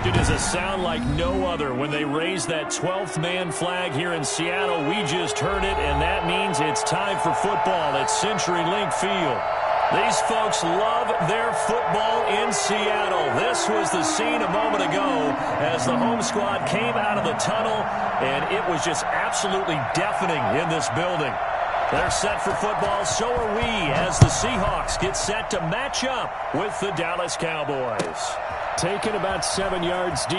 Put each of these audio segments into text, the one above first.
It is a sound like no other when they raise that 12th man flag here in Seattle. We just heard it, and that means it's time for football at CenturyLink Field. These folks love their football in Seattle. This was the scene a moment ago as the home squad came out of the tunnel, and it was just absolutely deafening in this building. They're set for football, so are we, as the Seahawks get set to match up with the Dallas Cowboys. Taken about 7 yards deep.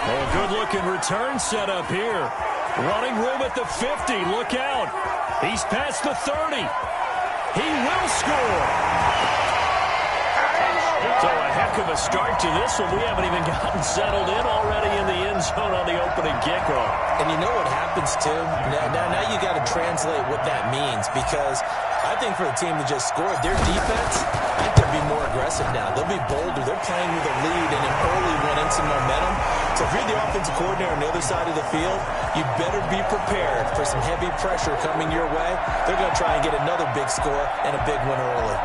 A good-looking return set up here. Running room at the 50. Look out. He's past the 30. He will score. So a heck of a start to this one. We haven't even gotten settled in already in the end zone on the opening kickoff. And you know what happens, too? Now you got to translate what that means, because I think for the team that just scored, their defense, I think they'll be more aggressive now. They'll be bolder. They're playing with a lead and an early one and some momentum. So if you're the offensive coordinator on the other side of the field, you better be prepared for some heavy pressure coming your way. They're going to try and get another big score and a big one early.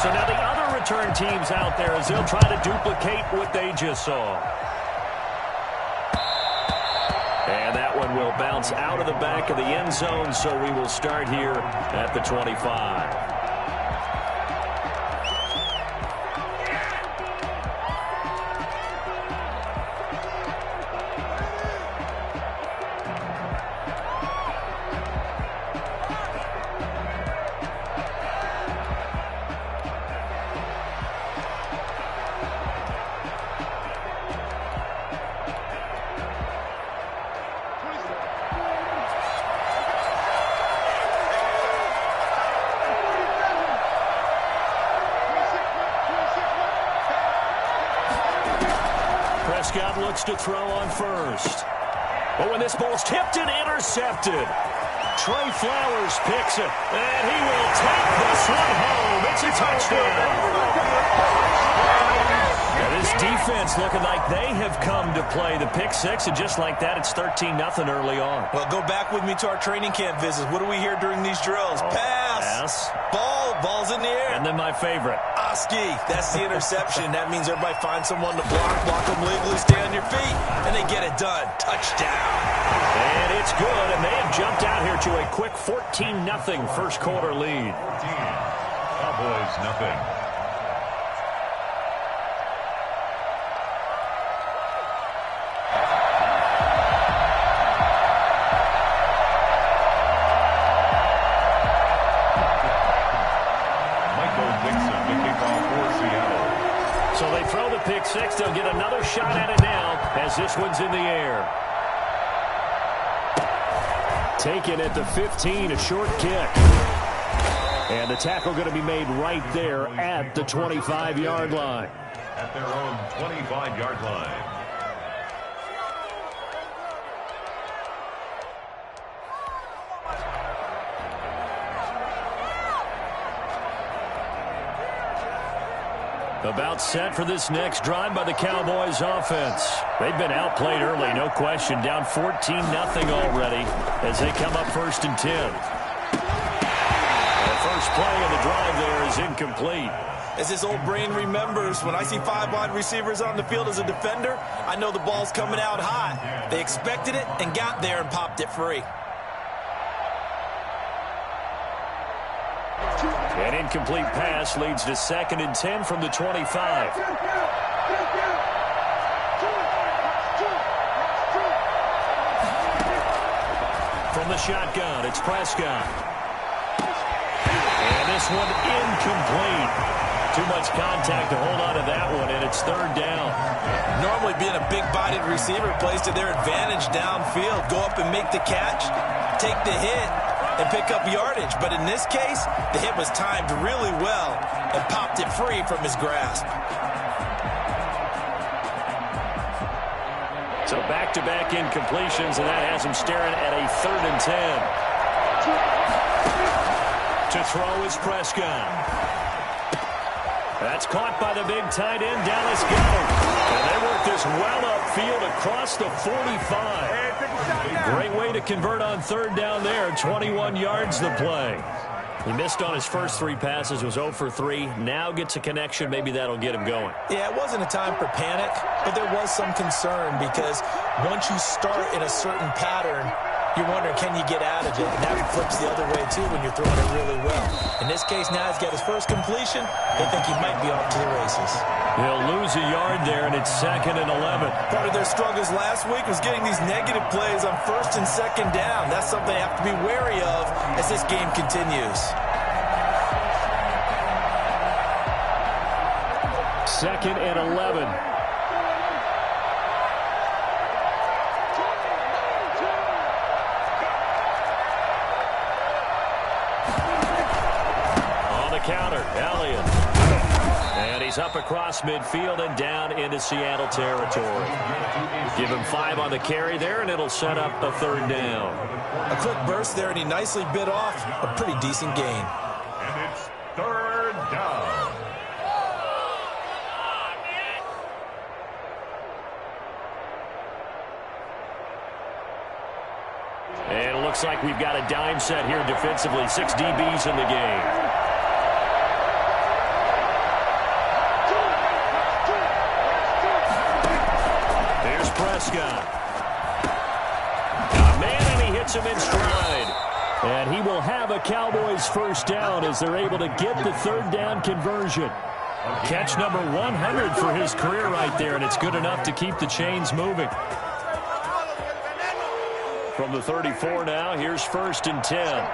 So now the other return teams out there as they'll try to duplicate what they just saw. And that one will bounce out of the back of the end zone, so we will start here at the 25. Prescott looks to throw on first. But when this ball's tipped and intercepted, Trey Flowers picks it, and he will take this one home. It's a touchdown. Now this defense looking like they have come to play the pick six, and just like that, it's 13-0 early on. Well, go back with me to our training camp visits. What do we hear during these drills? Pass. Ball's in the air. And then my favorite. Oski, that's the interception. That means everybody finds someone to block them legally, stay on your feet, and they get it done. Touchdown. And it's good, and they have jumped out here to a quick 14-0 first quarter lead. Cowboys nothing. So they throw the pick six. They'll get another shot at it now as this one's in the air. Taken at the 15, a short kick. And the tackle going to be made right there at the 25-yard line. At their own 25-yard line. About set for this next drive by the Cowboys offense. They've been outplayed early, no question. Down 14-0 already as they come up 1st and 10. The first play of the drive there is incomplete. As this old brain remembers, when I see 5 wide receivers on the field as a defender, I know the ball's coming out hot. They expected it and got there and popped it free. An incomplete pass leads to 2nd and 10 from the 25. From the shotgun, it's Prescott. And this one incomplete. Too much contact to hold on to that one, and it's 3rd down. Normally being a big-bodied receiver plays to their advantage downfield. Go up and make the catch, take the hit, and pick up yardage. But in this case, the hit was timed really well. and popped it free from his grasp. So back-to-back incompletions, and that has him staring at a 3rd and 10. To throw is Prescott. That's caught by the big tight end, Dallas Goedert. And they work this well upfield across the 45. Great way to convert on 3rd down there. 21 yards the play. He missed on his first 3 passes, was 0 for 3. Now gets a connection. Maybe that'll get him going. Yeah, it wasn't a time for panic, but there was some concern because once you start in a certain pattern, you're wondering, can you get out of it? And that flips the other way, too, when you're throwing it really well. In this case, now he's got his first completion. They think he might be off to the races. He'll lose a yard there, and it's 2nd and 11. Part of their struggles last week was getting these negative plays on 1st and 2nd down. That's something they have to be wary of as this game continues. 2nd and 11. On the counter, Elliott. And he's up across midfield and down into Seattle territory. Give him 5 on the carry there, and it'll set up a 3rd down. A quick burst there, and he nicely bit off a pretty decent gain. And it's 3rd down. And it looks like we've got a dime set here defensively. 6 DBs in the game. Here's Prescott. Man, and he hits him in stride. And he will have a Cowboys 1st down as they're able to get the 3rd down conversion. Catch number 100 for his career right there, and it's good enough to keep the chains moving. From the 34 now, here's 1st and 10.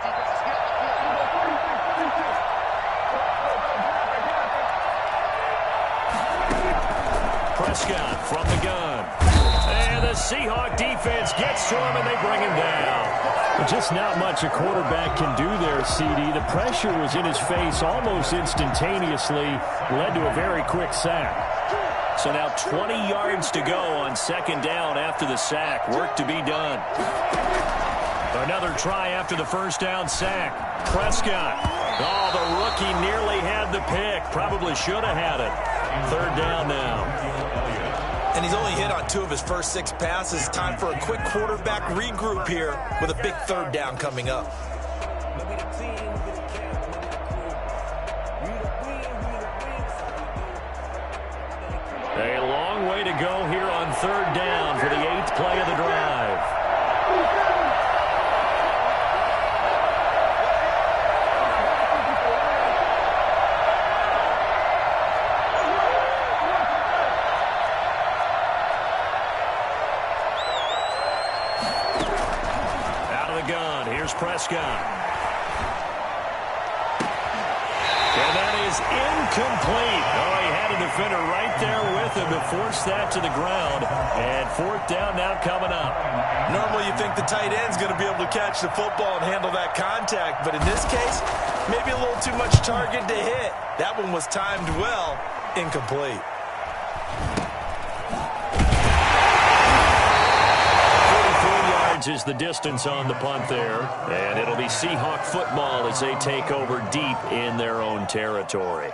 Prescott from the gun. And the Seahawk defense gets to him, and they bring him down. Just not much a quarterback can do there, CD. The pressure was in his face almost instantaneously, led to a very quick sack. So now 20 yards to go on 2nd down after the sack. Work to be done. Another try after the 1st down sack. Prescott. Oh, the rookie nearly had the pick. Probably should have had it. 3rd down now. And he's only hit on 2 of his first 6 passes. Time for a quick quarterback regroup here with a big 3rd down coming up. A long way to go here on 3rd down for the 8th play of the drive. Out of the gun, here's Prescott. And that is incomplete. Oh, he had a defender right there with him to force that to the ground. And 4th down now coming up. Normally you think the tight end's going to be able to catch the football and handle that contact. But in this case, maybe a little too much target to hit. That one was timed well. Incomplete. Is the distance on the punt there, and it'll be Seahawk football as they take over deep in their own territory.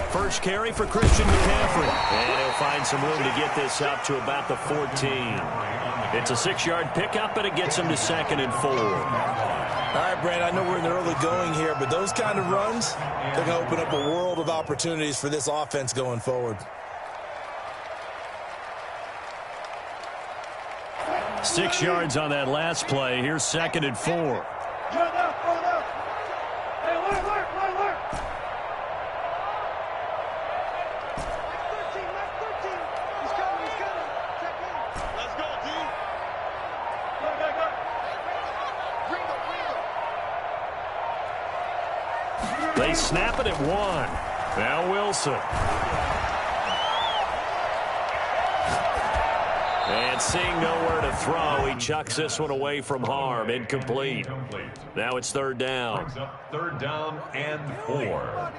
First carry for Christian McCaffrey. And he'll find some room to get this up to about the 14. It's a 6-yard pickup, and it gets him to 2nd and 4. All right, Brand, I know we're in the early going here, but those kind of runs, they're going to open up a world of opportunities for this offense going forward. 6 yards on that last play. Here's 2nd and 4. They snap it at 1. Now Wilson. And seeing nowhere to throw, he chucks this one away from harm. Incomplete. Now it's third down. Brings up third down and 4.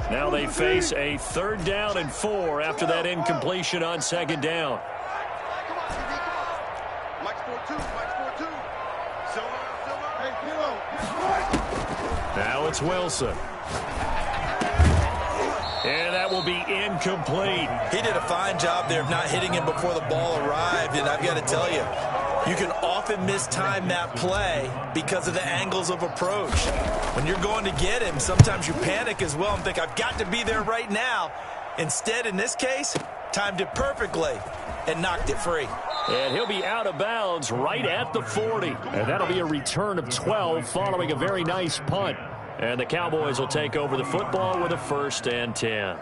Now they face a third down and 4 after that incompletion on second down. Now it's Wilson. And that will be incomplete. He did a fine job there of not hitting him before the ball arrived, and I've got to tell you, you can often mistime that play because of the angles of approach. When you're going to get him, sometimes you panic as well and think, I've got to be there right now. Instead, in this case, timed it perfectly and knocked it free. And he'll be out of bounds right at the 40. And that'll be a return of 12 following a very nice punt. And the Cowboys will take over the football with a 1st and 10.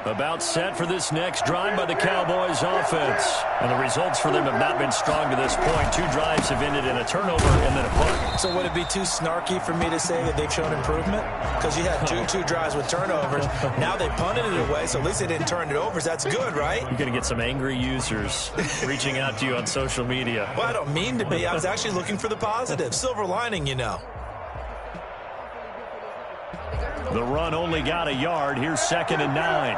About set for this next drive by the Cowboys offense. And the results for them have not been strong to this point. 2 drives have ended in a turnover and then a punt. So would it be too snarky for me to say that they've shown improvement? Because you had two drives with turnovers. Now they punted it away, so at least they didn't turn it over. So that's good, right? You're going to get some angry users reaching out to you on social media. Well, I don't mean to be. I was actually looking for the positive. Silver lining, you know. The run only got a yard. Here's 2nd and 9.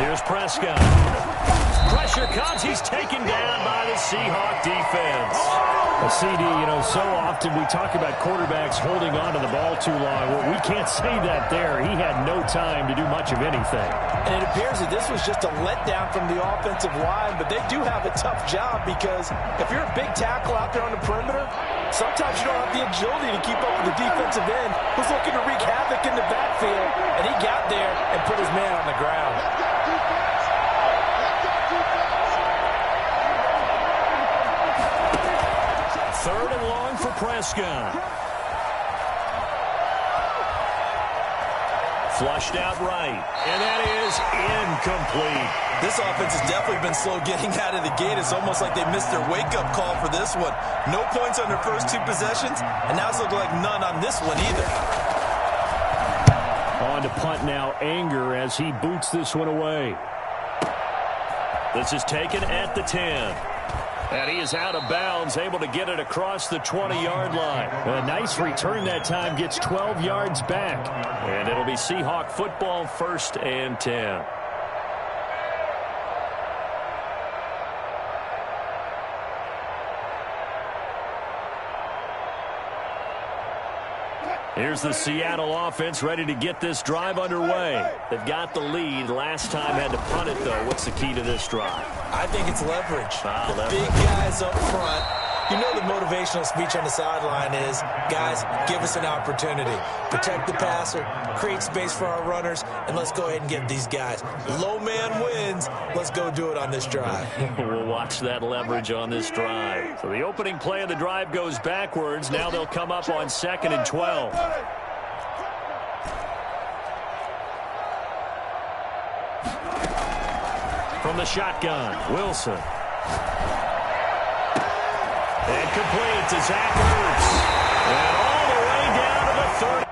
Here's Prescott. Pressure comes. He's taken down by the Seahawk defense. A CD, so often we talk about quarterbacks holding on to the ball too long. Well, we can't say that there. He had no time to do much of anything. And it appears that this was just a letdown from the offensive line, but they do have a tough job because if you're a big tackle out there on the perimeter, sometimes you don't have the agility to keep up with the defensive end who's looking to wreak havoc in the backfield, and he got there and put his man on the ground. Third and long for Prescott. Flushed out right, and that is incomplete. This offense has definitely been slow getting out of the gate. It's almost like they missed their wake-up call for this one. No points on their first 2 possessions, and now it's looking like none on this one either. On to punt now, Anger as he boots this one away. This is taken at the 10. And he is out of bounds, able to get it across the 20-yard line. A nice return that time, gets 12 yards back. And it'll be Seahawk football, 1st and 10. Here's the Seattle offense ready to get this drive underway. They've got the lead. Last time had to punt it, though. What's the key to this drive? I think it's leverage. Leverage. Big guys up front. You know the motivational speech on the sideline is, guys, give us an opportunity. Protect the passer, create space for our runners, and let's go ahead and get these guys. Low man wins. Let's go do it on this drive. We'll watch that leverage on this drive. So the opening play of the drive goes backwards. Now they'll come up on 2nd and 12. From the shotgun, Wilson. And complete to Zach Ertz. And all the way down to the 30.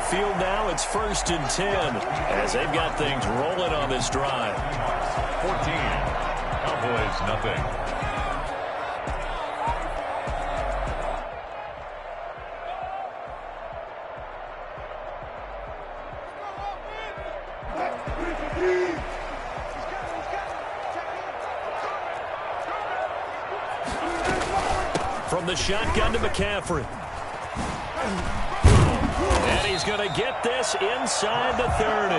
midfield now. It's 1st and 10 as they've got things rolling on this drive. 14. Cowboys, nothing. From the shotgun to McCaffrey. And he's going to get this inside the 30.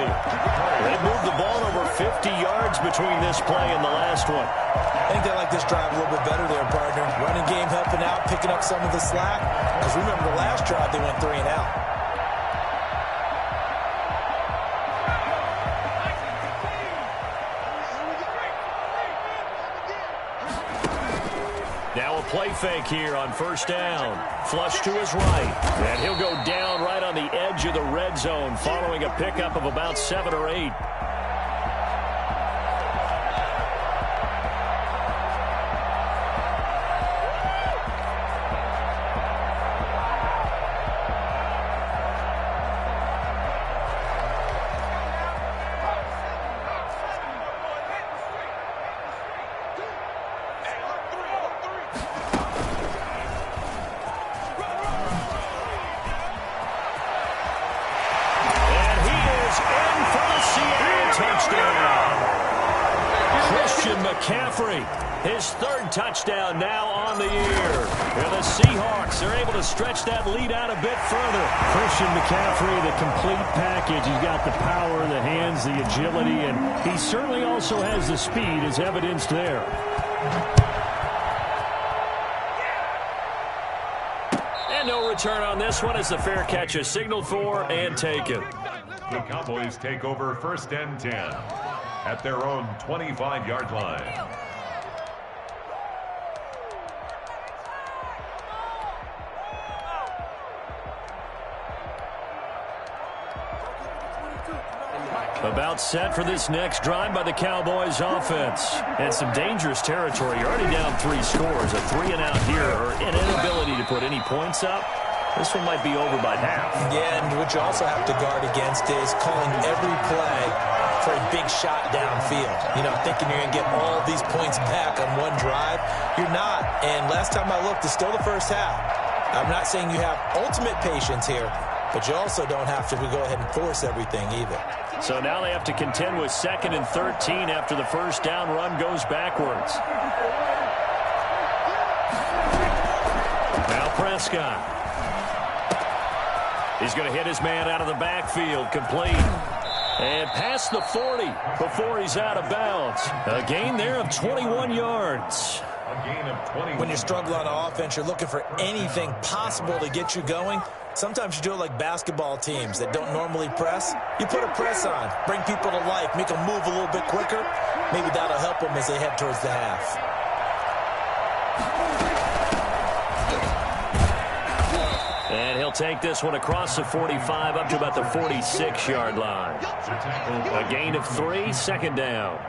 They moved the ball over 50 yards between this play and the last one. I think they like this drive a little bit better there, partner. Running game helping out, picking up some of the slack. Because remember, the last drive they went 3 and out. Now a play fake here on 1st down. Flush to his right. And he'll go down right on the edge of the red zone following a pickup of about 7 or 8. McCaffrey, his 3rd touchdown now on the year. And the Seahawks are able to stretch that lead out a bit further. Christian McCaffrey, the complete package. He's got the power, the hands, the agility, and he certainly also has the speed as evidenced there. And no return on this one as the fair catch is signaled for and taken. The Cowboys take over 1st and 10 at their own 25-yard line. About set for this next drive by the Cowboys offense. And some dangerous territory. You're already down 3 scores. A 3-and-out here or an inability to put any points up. This one might be over by half. Yeah, and what you also have to guard against is calling every play for a big shot downfield. You know, thinking you're going to get all these points back on one drive. You're not. And last time I looked, it's still the first half. I'm not saying you have ultimate patience here, but you also don't have to go ahead and force everything either. So now they have to contend with 2nd and 13 after the 1st down run goes backwards. Now Prescott. He's going to hit his man out of the backfield, complete. And past the 40 before he's out of bounds. A gain there of 21 yards. A gain of 21. When you struggle on offense, you're looking for anything possible to get you going. Sometimes you do it like basketball teams that don't normally press. You put a press on, bring people to life, make them move a little bit quicker. Maybe that'll help them as they head towards the half. And he'll take this one across the 45 up to about the 46-yard line. A gain of 3, 2nd down.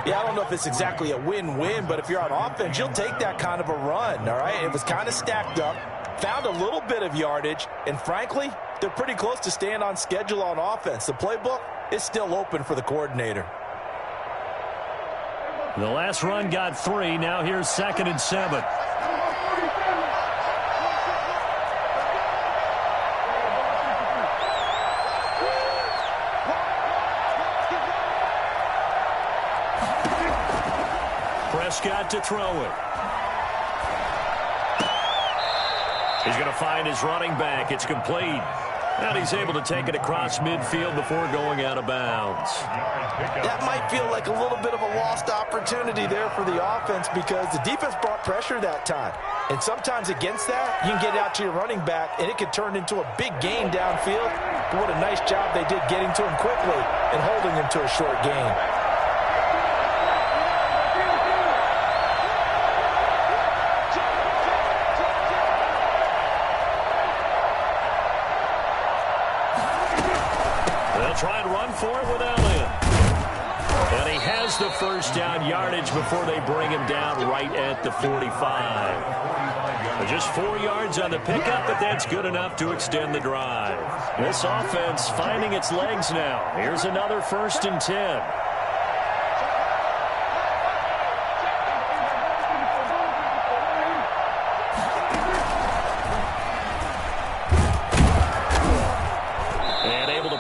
Yeah, I don't know if it's exactly a win-win, but if you're on offense, you'll take that kind of a run, all right? It was kind of stacked up, found a little bit of yardage, and frankly, they're pretty close to staying on schedule on offense. The playbook is still open for the coordinator. The last run got 3. Now here's 2nd and 7. Prescott to throw it. He's going to find his running back. It's complete. And he's able to take it across midfield before going out of bounds. That might feel like a little bit of a lost opportunity there for the offense because the defense brought pressure that time. And sometimes against that, you can get out to your running back, and it could turn into a big gain downfield. But what a nice job they did getting to him quickly and holding him to a short gain. Try and run for it with Elliott. And he has the 1st down yardage before they bring him down right at the 45. Just 4 yards on the pickup, but that's good enough to extend the drive. This offense finding its legs now. Here's another 1st and 10.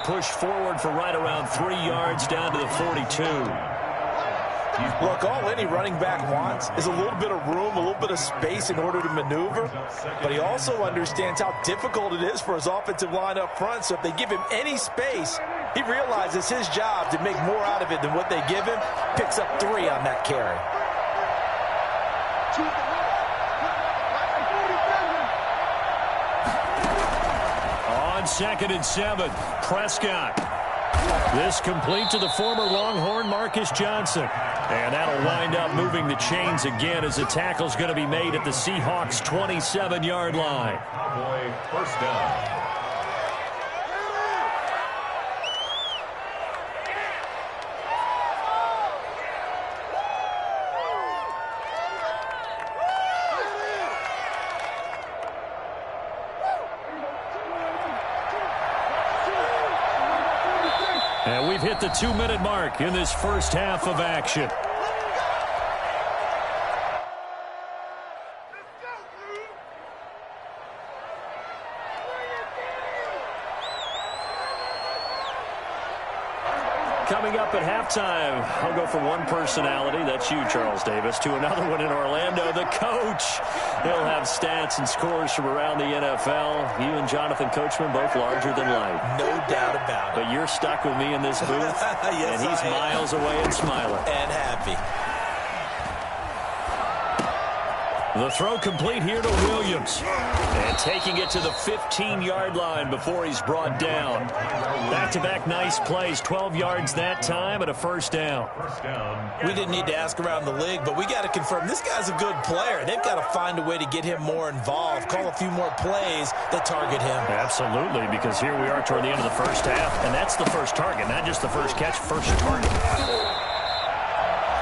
Push forward for right around 3 yards down to the 42. Look, all any running back wants is a little bit of room, a little bit of space in order to maneuver. But he also understands how difficult it is for his offensive line up front. So if they give him any space, he realizes his job to make more out of it than what they give him. Picks up 3 on that carry. On 2nd and 7, Prescott. This complete to the former Longhorn Marcus Johnson. And that'll wind up moving the chains again as the tackle's going to be made at the Seahawks' 27-yard line. Boy, 1st down. And we've hit the 2-minute mark in this first half of action. Coming up at halftime, I'll go from one personality, that's you, Charles Davis, to another one in Orlando, the coach. He'll have stats and scores from around the NFL. You and Jonathan Coachman both larger than life. No doubt about it. But you're stuck with me in this booth, yes, and he's miles away and smiling. And happy. The throw complete here to Williams. And taking it to the 15-yard line before he's brought down. Back-to-back nice plays, 12 yards that time and a 1st down. We didn't need to ask around the league, but we got to confirm this guy's a good player. They've got to find a way to get him more involved, call a few more plays that target him. Absolutely, because here we are toward the end of the first half, and that's the first target, not just the first catch, first target.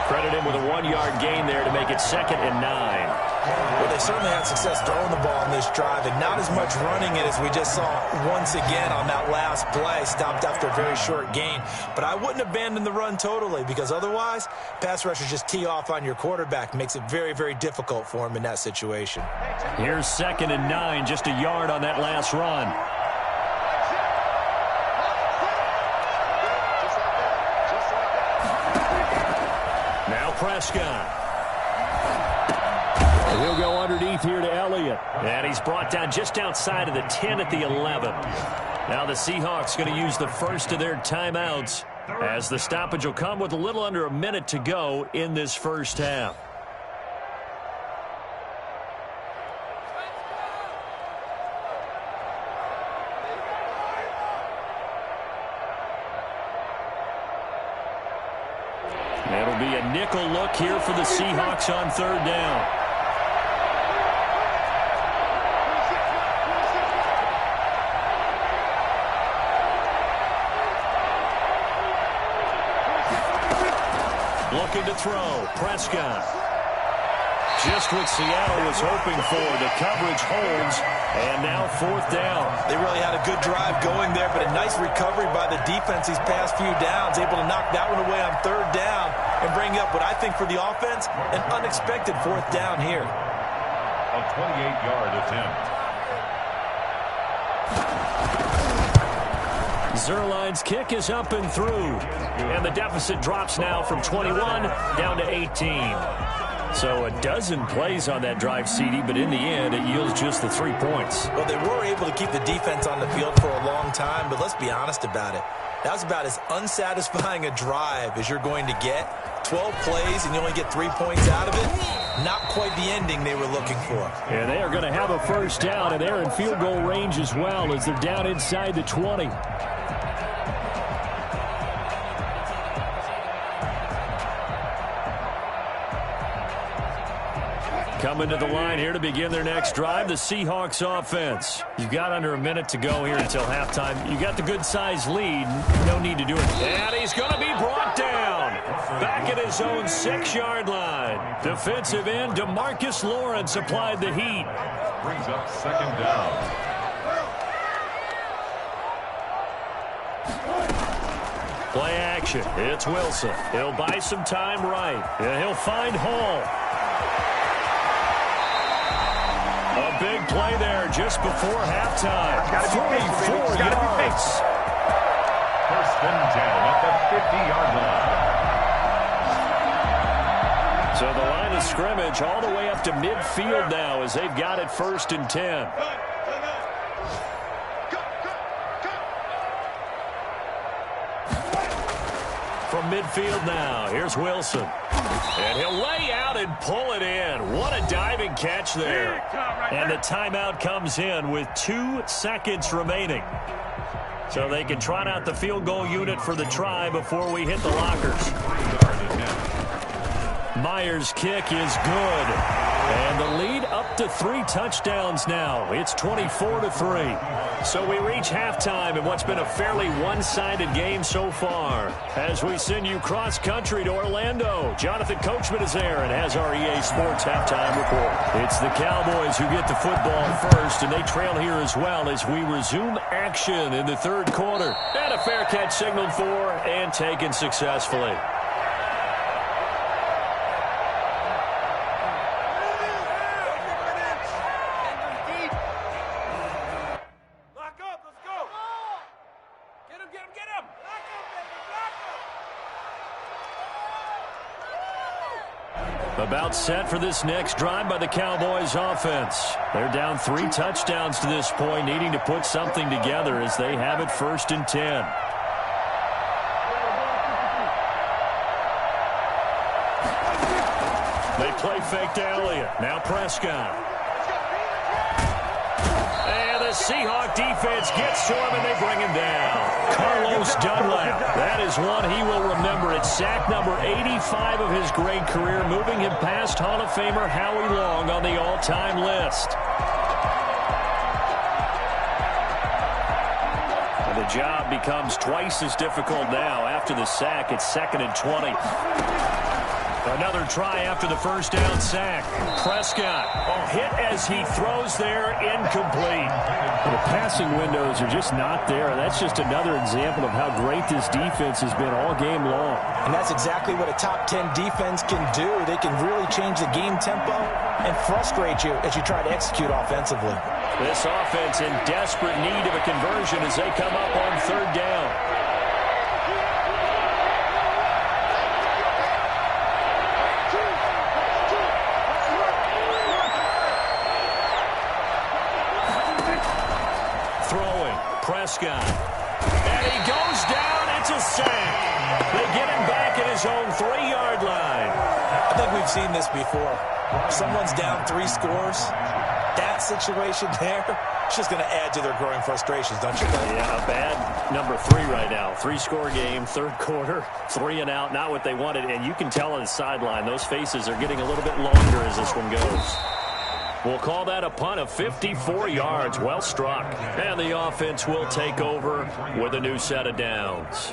Credit him with a 1-yard gain there to make it 2nd and 9. Well, they certainly had success throwing the ball in this drive and not as much running it as we just saw once again on that last play. Stopped after a very short gain. But I wouldn't abandon the run totally because otherwise, pass rushers just tee off on your quarterback. Makes it very, very difficult for him in that situation. Here's 2nd and 9, just a yard on that last run. Now Prescott. He'll go underneath here to Elliott. And he's brought down just outside of the 10 at the 11. Now the Seahawks going to use the first of their timeouts as the stoppage will come with a little under a minute to go in this first half. It'll be a nickel look here for the Seahawks on 3rd down. Looking to throw. Prescott. Just what Seattle was hoping for. The coverage holds. And now 4th down. They really had a good drive going there, but a nice recovery by the defense these past few downs. Able to knock that one away on 3rd down and bring up what I think for the offense, an unexpected 4th down here. A 28-yard attempt. Zuerlein's kick is up and through. And the deficit drops now from 21 down to 18. So a dozen plays on that drive, CD, but in the end, it yields just the 3 points. Well, they were able to keep the defense on the field for a long time, but let's be honest about it. That was about as unsatisfying a drive as you're going to get. 12 plays and you only get 3 points out of it. Not quite the ending they were looking for. And they are going to have a first down, and they're in field goal range as well as they're down inside the 20. Coming to the line here to begin their next drive, the Seahawks offense. You've got under a minute to go here until halftime. You got the good-sized lead. No need to do it. And he's going to be brought down. back at his own 6-yard line. Defensive end DeMarcus Lawrence applied the heat. Brings up second down. Play action. It's Wilson. He'll buy some time right. And he'll find Hall. A big play there just before halftime. 44 yards. First and 10 at the 50-yard line. So the line of scrimmage all the way up to midfield now as they've got it 1st and 10. From midfield now, here's Wilson. And he'll lay out and pull it in. What a diving catch there. And the timeout comes in with 2 seconds remaining. So they can trot out the field goal unit for the try before we hit the lockers. Myers' kick is good. And the lead up to 3 touchdowns now. It's 24-3. So we reach halftime in what's been a fairly one-sided game so far. As we send you cross-country to Orlando, Jonathan Coachman is there and has our EA Sports halftime report. It's the Cowboys who get the football first, and they trail here as well as we resume action in the 3rd quarter. And a fair catch signaled for and taken successfully. About set for this next drive by the Cowboys offense. They're down 3 touchdowns to this point, needing to put something together as they have it 1st and 10. They play fake to Elliott. Now Prescott. And the Seahawk defense gets to him, and they bring him down. Carlos Dunlap. That is one he will remember. It's sack number 85 of his great career, moving him past Hall of Famer Howie Long on the all-time list. And the job becomes twice as difficult now. After the sack, it's 2nd and 20. Another try after the first down sack. Prescott, hit as he throws there, incomplete. The passing windows are just not there. That's just another example of how great this defense has been all game long. And that's exactly what a top 10 defense can do. They can really change the game tempo and frustrate you as you try to execute offensively. This offense in desperate need of a conversion as they come up on 3rd down. Prescott. And he goes down. It's a sack. They get him back at his own 3-yard line. I think we've seen this before. Someone's down 3 scores. That situation there, it's just going to add to their growing frustrations, don't you think? Yeah, a bad number 3 right now. 3-score game, 3rd quarter, 3 and out. Not what they wanted. And you can tell on the sideline, those faces are getting a little bit longer as this one goes. We'll call that a punt of 54 yards. Well struck. And the offense will take over with a new set of downs.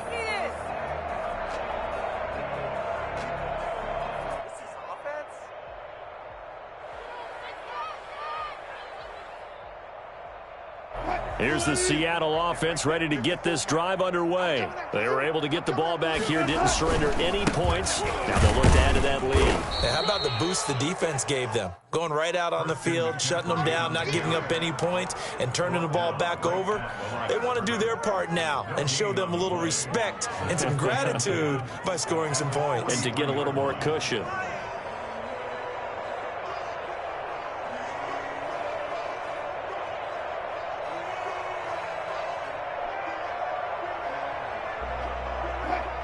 Here's the Seattle offense ready to get this drive underway. They were able to get the ball back here, didn't surrender any points. Now they'll look to add to that lead. And how about the boost the defense gave them? Going right out on the field, shutting them down, not giving up any points, and turning the ball back over. They want to do their part now and show them a little respect and some gratitude by scoring some points. And to get a little more cushion.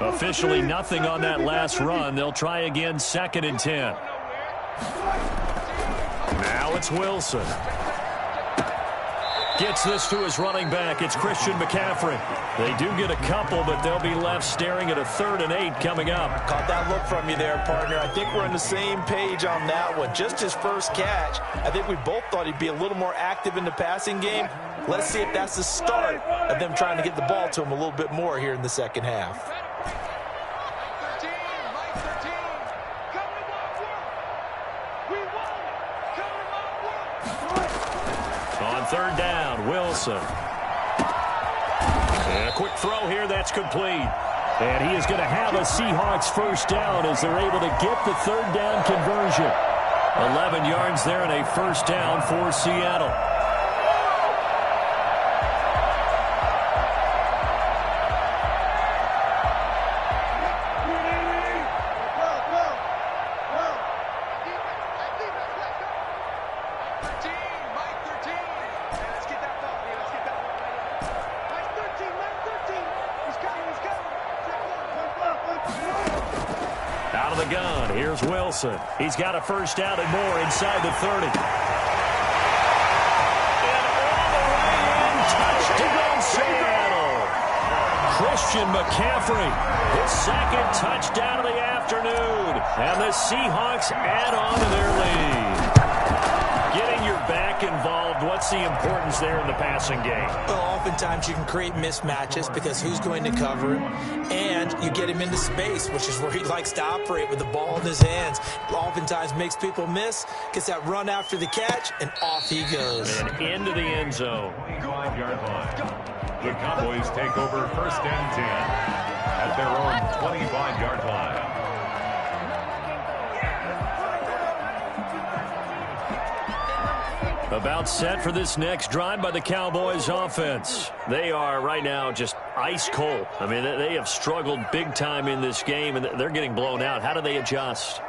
Officially nothing on that last run. They'll try again, 2nd and 10. Now it's Wilson. Gets this to his running back. It's Christian McCaffrey. They do get a couple, but they'll be left staring at a 3rd and 8 coming up. Caught that look from you there, partner. I think we're on the same page on that one. Just his first catch. I think we both thought he'd be a little more active in the passing game. Let's see if that's the start of them trying to get the ball to him a little bit more here in the second half. On third down, Wilson. And a quick throw here, that's complete. And he is going to have a Seahawks first down as they're able to get the third down conversion. 11 yards there and a first down for Seattle. Out of the gun, here's Wilson. He's got a first down and more inside the 30. And all the way in, touchdown Seattle. Christian McCaffrey, his second touchdown of the afternoon. And the Seahawks add on to their lead. Getting your back involved, what's the importance there in the passing game? Well, oftentimes you can create mismatches because who's going to cover him, and you get him into space, which is where he likes to operate with the ball in his hands. Oftentimes makes people miss, gets that run after the catch, and off he goes. And into the end zone. 25-yard line. The Cowboys take over first and 10 at their own 25-yard line. About set for this next drive by the Cowboys offense. They are right now just ice cold. I mean, they have struggled big time in this game, and they're getting blown out. How do they adjust?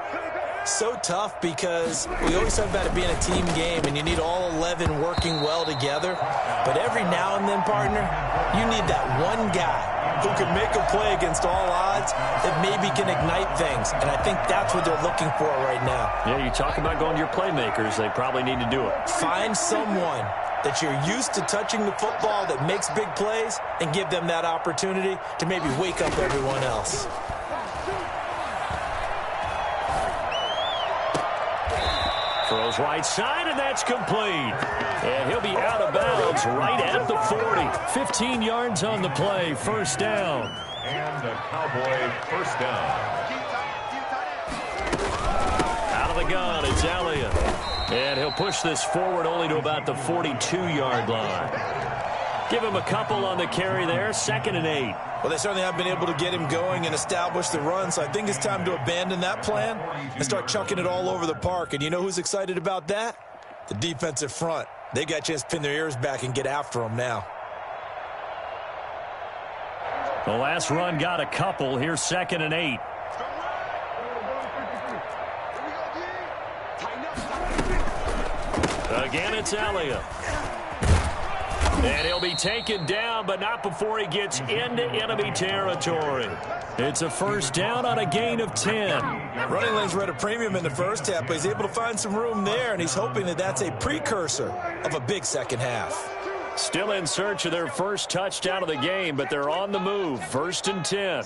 So tough because we always talk about it being a team game, and you need all 11 working well together. But every now and then, partner, you need that one guy who can make a play against all odds that maybe can ignite things. And I think that's what they're looking for right now. Yeah, you talk about going to your playmakers. They probably need to do it. Find someone that you're used to touching the football that makes big plays and give them that opportunity to maybe wake up everyone else. Throws right side, and that's complete. And he'll be out of bounds right at the 40. 15 yards on the play, first down. And a Cowboy first down. Out of the gun, it's Elliott. And he'll push this forward only to about the 42-yard line. Give him a couple on the carry there, 2nd and 8. Well, they certainly have been able to get him going and establish the run, so I think it's time to abandon that plan and start chucking it all over the park. And you know who's excited about that? The defensive front. They got a chance to pin their ears back and get after him now. The last run got a couple. Here's 2nd and 8. Again, it's Elliott. And he'll be taken down, but not before he gets into enemy territory. It's a first down on a gain of 10. Running lanes were at a premium in the first half, but he's able to find some room there, and he's hoping that that's a precursor of a big second half. Still in search of their first touchdown of the game, but they're on the move. 1st and 10.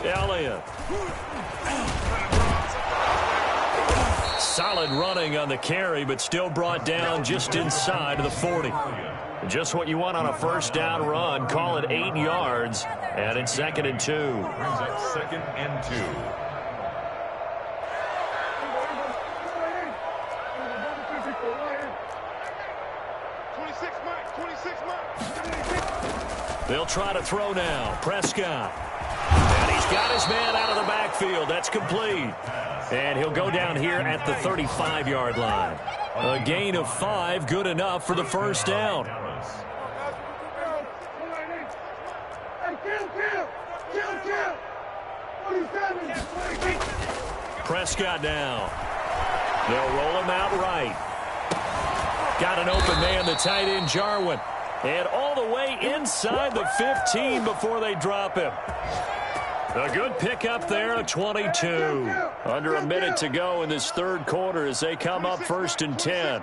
Elliott. Solid running on the carry, but still brought down just inside of the 40. Just what you want on a first down run. Call it 8 yards, and it's 2nd and 2. Brings up 2nd and 2. They'll try to throw now. Prescott. And he's got his man out of the backfield. That's complete. And he'll go down here at the 35-yard line. A gain of 5, good enough for the first down. Prescott now. They'll roll him out right. Got an open man, the tight end, Jarwin. And all the way inside the 15 before they drop him. A good pickup there, a 22. Under a minute to go in this third quarter as they come up 1st and 10.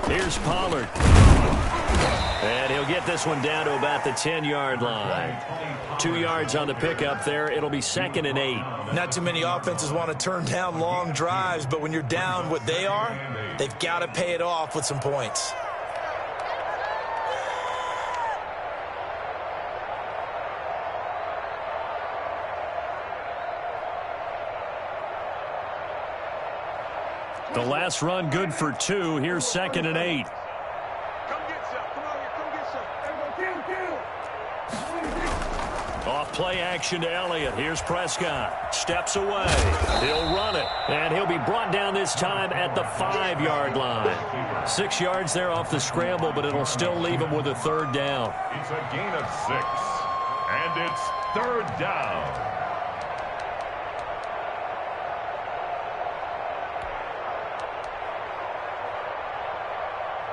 Here's Pollard. And he'll get this one down to about the 10-yard line. 2 yards on the pickup there. It'll be 2nd and 8. Not too many offenses want to turn down long drives, but when you're down what they are, they've got to pay it off with some points. The last run good for 2. Here's 2nd and 8. Off play action to Elliott. Here's Prescott. Steps away. He'll run it. And he'll be brought down this time at the 5-yard line. 6 yards there off the scramble, but it'll still leave him with a 3rd down. It's a gain of 6. And it's 3rd down.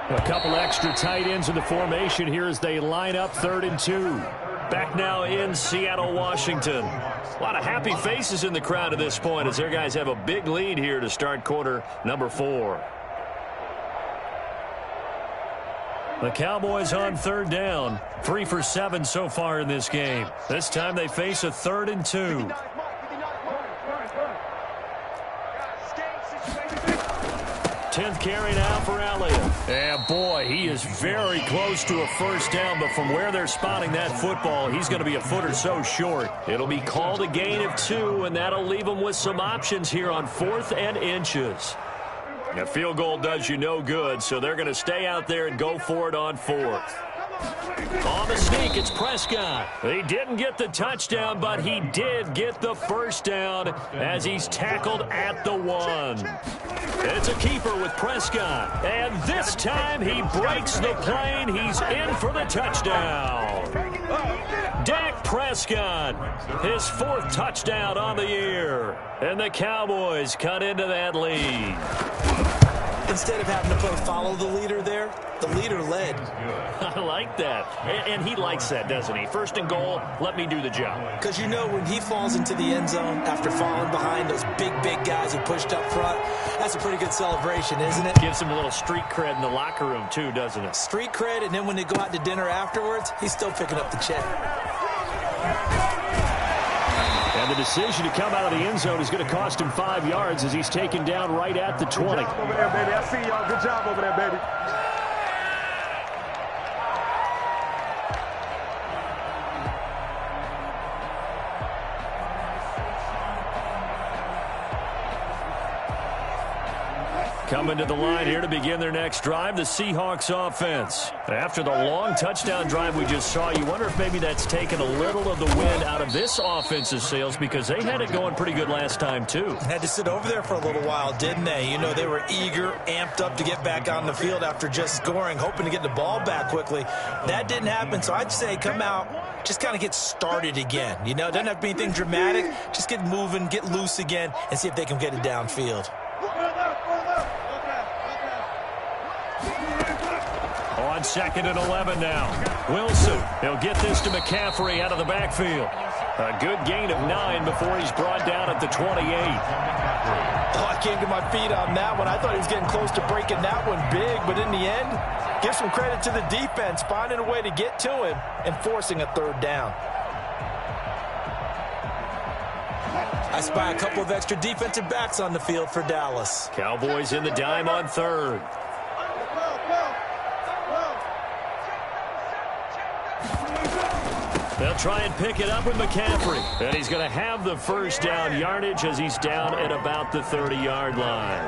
A couple extra tight ends in the formation here as they line up 3rd and 2. Back now in Seattle, Washington. A lot of happy faces in the crowd at this point as their guys have a big lead here to start quarter number 4. The Cowboys on 3rd down. 3 for 7 so far in this game. This time they face a 3rd and 2. 10th carry now for Elliott. And boy, he is very close to a 1st down, but from where they're spotting that football, he's going to be a foot or so short. It'll be called a gain of 2, and that'll leave him with some options here on 4th and inches. A field goal does you no good, so they're going to stay out there and go for it on 4th. On the sneak, it's Prescott. He didn't get the touchdown, but he did get the 1st down as he's tackled at the 1. It's a keeper with Prescott. And this time he breaks the plane. He's in for the touchdown. Dak Prescott, his 4th touchdown on the year. And the Cowboys cut into that lead. Instead of having to play follow the leader there, the leader led. I like that. And he likes that, doesn't he? 1st and goal, let me do the job. Because you know when he falls into the end zone after falling behind those big guys who pushed up front, that's a pretty good celebration, isn't it? Gives him a little street cred in the locker room, too, doesn't it? Street cred, and then when they go out to dinner afterwards, he's still picking up the check. And the decision to come out of the end zone is going to cost him 5 yards as he's taken down right at the 20. Good job over there, baby. I see y'all. Good job over there, baby. Coming to the line here to begin their next drive, the Seahawks offense. After the long touchdown drive we just saw, you wonder if maybe that's taken a little of the wind out of this offensive sails because they had it going pretty good last time, too. Had to sit over there for a little while, didn't they? You know, they were eager, amped up to get back on the field after just scoring, hoping to get the ball back quickly. That didn't happen, so I'd say come out, just kind of get started again. You know, it doesn't have to be anything dramatic. Just get moving, get loose again, and see if they can get it downfield. On 2nd and 11 now. Wilson, he'll get this to McCaffrey out of the backfield. A good gain of 9 before he's brought down at the 28. I came to my feet on that one. I thought he was getting close to breaking that one big, but in the end, give some credit to the defense, finding a way to get to him and forcing a 3rd down. I spy a couple of extra defensive backs on the field for Dallas. Cowboys in the dime on 3rd. They'll try and pick it up with McCaffrey. And he's going to have the 1st down yardage as he's down at about the 30-yard line.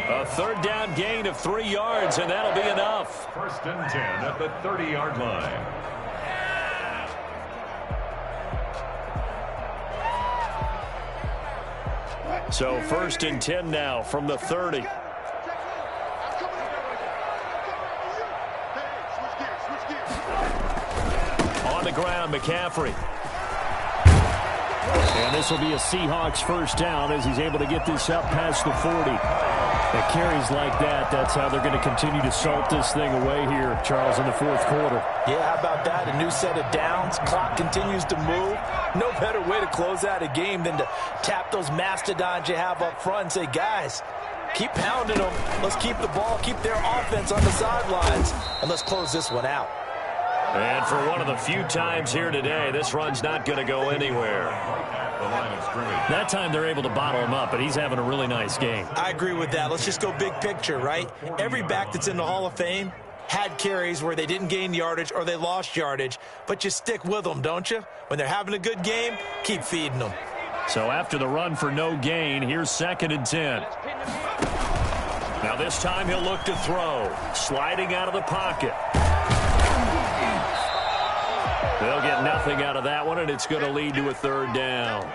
A 3rd down gain of 3 yards, and that'll be enough. 1st and 10 at the 30-yard line. So 1st and 10 now from the 30. On the ground, McCaffrey. And this will be a Seahawks 1st down as he's able to get this up past the 40. It carries like that. That's how they're going to continue to salt this thing away here, Charles, in the 4th quarter. Yeah, how about that? A new set of downs. Clock continues to move. No better way to close out a game than to tap those mastodons you have up front and say, guys, keep pounding them. Let's keep the ball, keep their offense on the sidelines, and let's close this one out. And for one of the few times here today, this run's not going to go anywhere. That time they're able to bottle him up, but he's having a really nice game. I agree with that. Let's just go big picture, right? Every back that's in the Hall of Fame had carries where they didn't gain yardage or they lost yardage, but you stick with them, don't you? When they're having a good game, keep feeding them. So after the run for no gain, here's 2nd and 10. Now this time he'll look to throw. Sliding out of the pocket. They'll get nothing out of that one, and it's going to lead to a third down.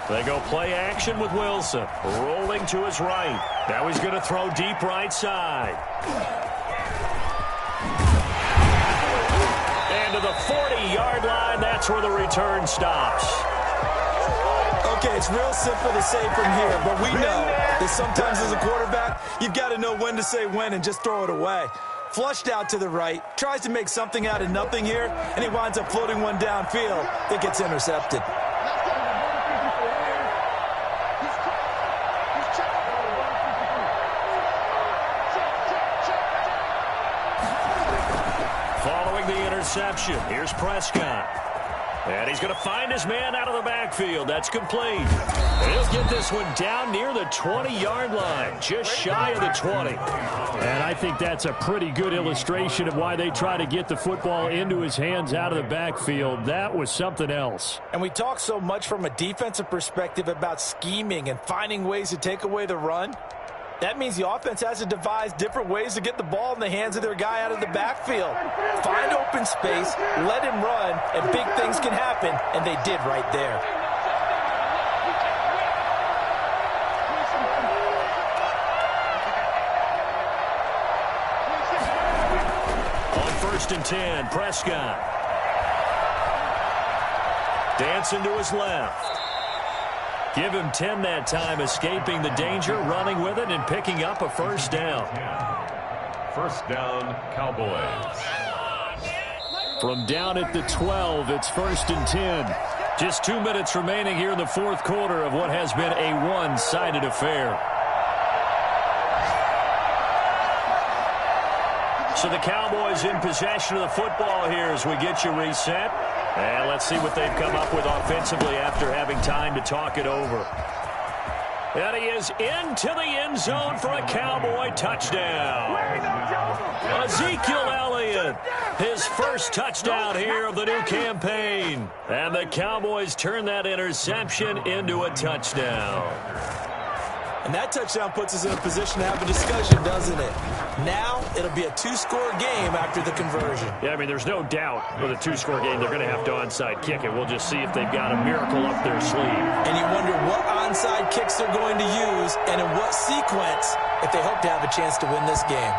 They go play action with Wilson. Rolling to his right. Now he's going to throw deep right side. And to the 40-yard line, that's where the return stops. Okay, it's real simple to say from here, but we know that sometimes as a quarterback, you've got to know when to say when and just throw it away. Flushed out to the right, tries to make something out of nothing here, and he winds up floating one downfield that gets intercepted. Interception. Here's Prescott. And he's going to find his man out of the backfield. That's complete. He'll get this one down near the 20-yard line, just shy of the 20. And I think that's a pretty good illustration of why they try to get the football into his hands out of the backfield. That was something else. And we talk so much from a defensive perspective about scheming and finding ways to take away the run. That means the offense has to devise different ways to get the ball in the hands of their guy out of the backfield. Find open space, let him run, and big things can happen, and they did right there. On 1st and 10, Prescott. Dancing to his left. Give him 10 that time, escaping the danger, running with it, and picking up a first down. First down, Cowboys. From down at the 12, it's 1st and 10. Just 2 minutes remaining here in the fourth quarter of what has been a one-sided affair. So the Cowboys in possession of the football here as we get you reset. And let's see what they've come up with offensively after having time to talk it over. And he is into the end zone for a Cowboy touchdown. Ezekiel Elliott, his first touchdown here of the new campaign. And the Cowboys turn that interception into a touchdown. And that touchdown puts us in a position to have a discussion, doesn't it? Now, it'll be a two-score game after the conversion. Yeah, I mean, there's no doubt with a two-score game, they're going to have to onside kick it. We'll just see if they've got a miracle up their sleeve. And you wonder what onside kicks they're going to use and in what sequence if they hope to have a chance to win this game.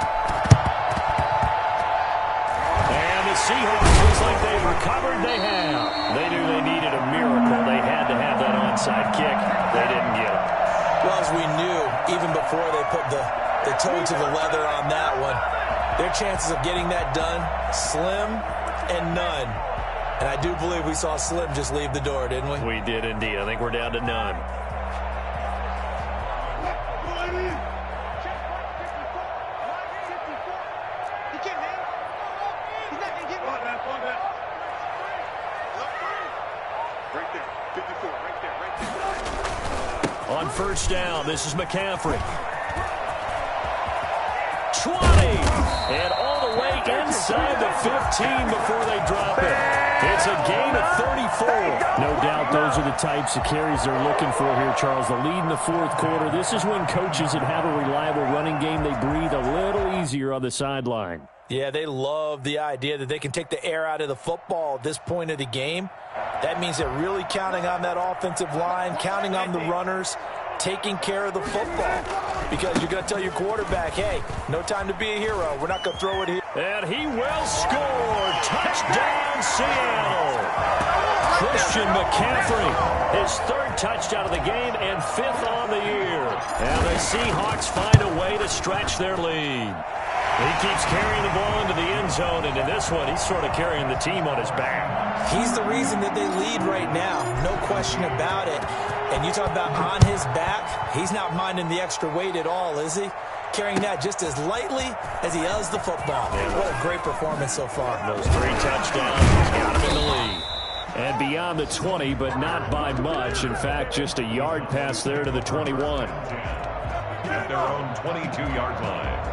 And the Seahawks, looks like they've recovered. They have. They knew they needed a miracle. They had to have that onside kick. They didn't get it. Well, as we knew, even before they put the toe to the leather on that one, their chances of getting that done, slim and none. And I do believe we saw Slim just leave the door, didn't we? We did indeed. I think we're down to none. On first down, this is McCaffrey. 20, and all the way inside the 15 before they drop it. It's a gain of 34. No doubt those are the types of carries they're looking for here, Charles. The lead in the fourth quarter. This is when coaches that have a reliable running game, they breathe a little easier on the sideline. Yeah, they love the idea that they can take the air out of the football at this point of the game. That means they're really counting on that offensive line, counting on the runners, taking care of the football. Because you're going to tell your quarterback, hey, no time to be a hero. We're not going to throw it here. And he will score. Touchdown, Seattle. Christian McCaffrey, his third touchdown of the game and fifth on the year. And the Seahawks find a way to stretch their lead. He keeps carrying the ball into the end zone, and in this one, he's sort of carrying the team on his back. He's the reason that they lead right now, no question about it. And you talk about on his back, he's not minding the extra weight at all, is he? carrying that just as lightly as he does the football. What a great performance so far. Those 3 touchdowns, he's got him in the lead. And beyond the 20, but not by much. In fact, just a yard pass there to the 21. At their own 22-yard line.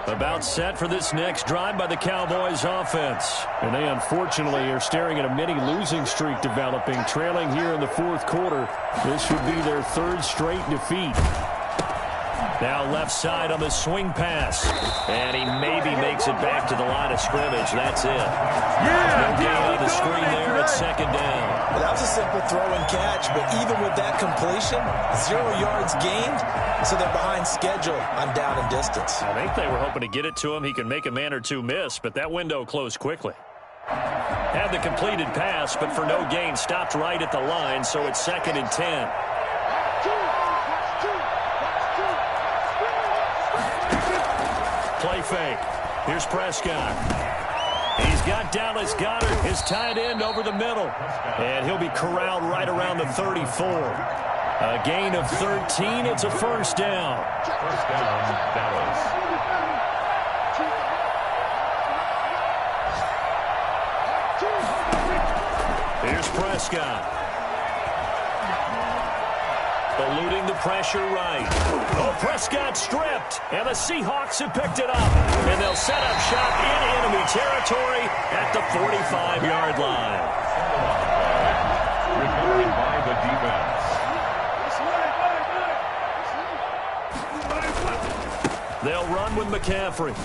About set for this next drive by the Cowboys offense. And they unfortunately are staring at a mini losing streak developing, trailing here in the fourth quarter. This should be their 3rd straight defeat. Now left side on the swing pass. And he maybe makes it back to the line of scrimmage. That's it. No gain on the screen there at 2nd down. Well, that was a simple throw and catch, but even with that completion, 0 yards gained, so they're behind schedule on down and distance. I think they were hoping to get it to him. He can make a man or two miss, but that window closed quickly. Had the completed pass, but for no gain, stopped right at the line, so it's 2nd and 10. Play fake. Here's Prescott. He's got Dallas Goedert, his tight end, over the middle. And he'll be corralled right around the 34. A gain of 13. It's a 1st down. 1st down, Dallas. Here's Prescott. Eluding the pressure right. Oh, Prescott stripped. And the Seahawks have picked it up. And they'll set up shop in enemy territory at the 45-yard line. Recovered by the defense. They'll run with McCaffrey.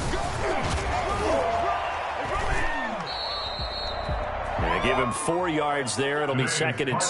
They give him 4 yards there. It'll be 2nd and